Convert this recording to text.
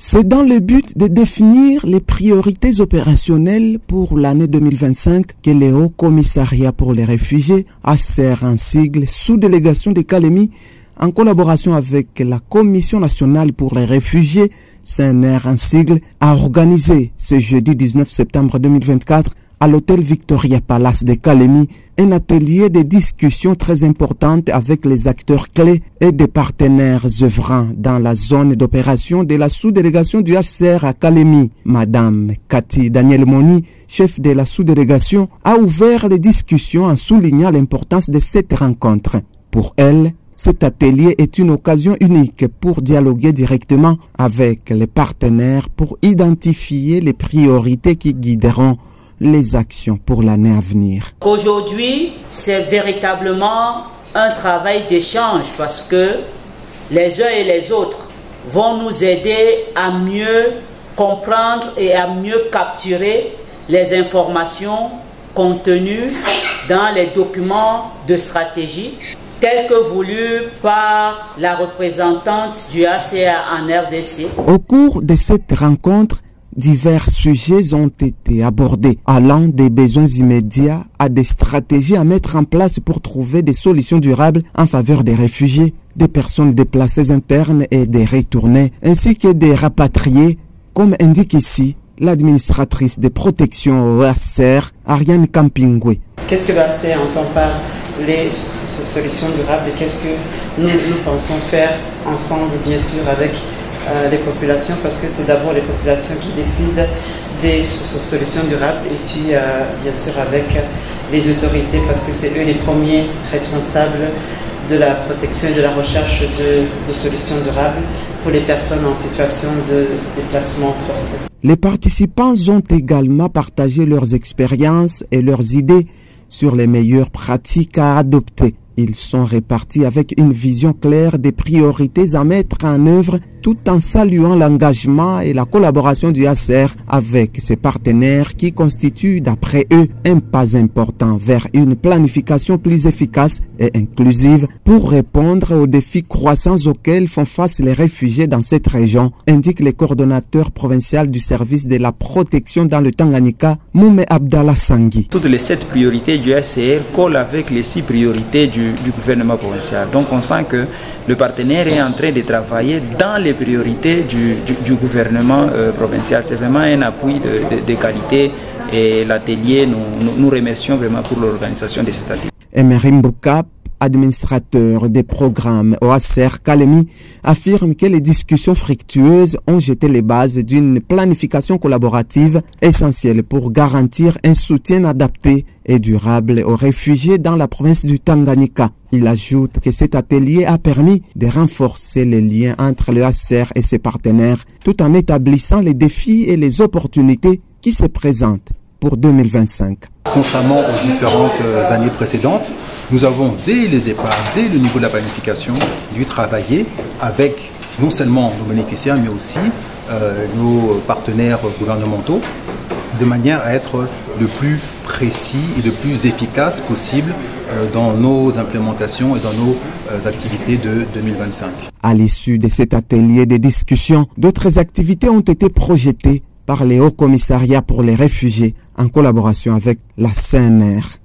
C'est dans le but de définir les priorités opérationnelles pour l'année 2025 que le Haut Commissariat pour les réfugiés, HCR en sigle, sous-délégation de Kalemi, en collaboration avec la Commission nationale pour les réfugiés, CNR en sigle, a organisé ce jeudi 19 septembre 2024 à l'hôtel Victoria Palace de Kalemi, un atelier de discussion très importante avec les acteurs clés et des partenaires œuvrant dans la zone d'opération de la sous-délégation du HCR à Kalemi. Madame Cathy Daniel Moni, chef de la sous-délégation, a ouvert les discussions en soulignant l'importance de cette rencontre. Pour elle, cet atelier est une occasion unique pour dialoguer directement avec les partenaires pour identifier les priorités qui guideront les actions pour l'année à venir. Aujourd'hui, c'est véritablement un travail d'échange parce que les uns et les autres vont nous aider à mieux comprendre et à mieux capturer les informations contenues dans les documents de stratégie tels que voulus par la représentante du HCR en RDC. Au cours de cette rencontre, divers sujets ont été abordés, allant des besoins immédiats à des stratégies à mettre en place pour trouver des solutions durables en faveur des réfugiés, des personnes déplacées internes et des retournés, ainsi que des rapatriés, comme indique ici l'administratrice de protection au HCR, Ariane Campingwe. Qu'est-ce que le HCR entend par les solutions durables et qu'est-ce que nous pensons faire ensemble, bien sûr, avec les populations, parce que c'est d'abord les populations qui décident des solutions durables et puis bien sûr avec les autorités, parce que c'est eux les premiers responsables de la protection et de la recherche de solutions durables pour les personnes en situation de déplacement forcé. Les participants ont également partagé leurs expériences et leurs idées sur les meilleures pratiques à adopter. Ils sont répartis avec une vision claire des priorités à mettre en œuvre tout en saluant l'engagement et la collaboration du HCR avec ses partenaires qui constituent d'après eux un pas important vers une planification plus efficace et inclusive pour répondre aux défis croissants auxquels font face les réfugiés dans cette région, indique le coordonnateur provincial du service de la protection dans le Tanganyika, Moume Abdallah Sangui. Toutes les 7 priorités du HCR collent avec les 6 priorités du gouvernement provincial. Donc on sent que le partenaire est en train de travailler dans les priorités du gouvernement provincial. C'est vraiment un appui de qualité et l'atelier, nous remercions vraiment pour l'organisation de cet atelier. Emerim Boukap, administrateur des programmes au HCR Kalemi, affirme que les discussions fructueuses ont jeté les bases d'une planification collaborative essentielle pour garantir un soutien adapté et durable aux réfugiés dans la province du Tanganyika. Il ajoute que cet atelier a permis de renforcer les liens entre le HCR et ses partenaires tout en établissant les défis et les opportunités qui se présentent pour 2025. Contrairement aux différentes années précédentes, nous avons dès le départ, dès le niveau de la planification, dû travailler avec non seulement nos bénéficiaires, mais aussi nos partenaires gouvernementaux, de manière à être le plus précis et le plus efficace possible dans nos implémentations et dans nos activités de 2025. À l'issue de cet atelier de discussion, d'autres activités ont été projetées par les Hauts Commissariats pour les réfugiés en collaboration avec la CNR.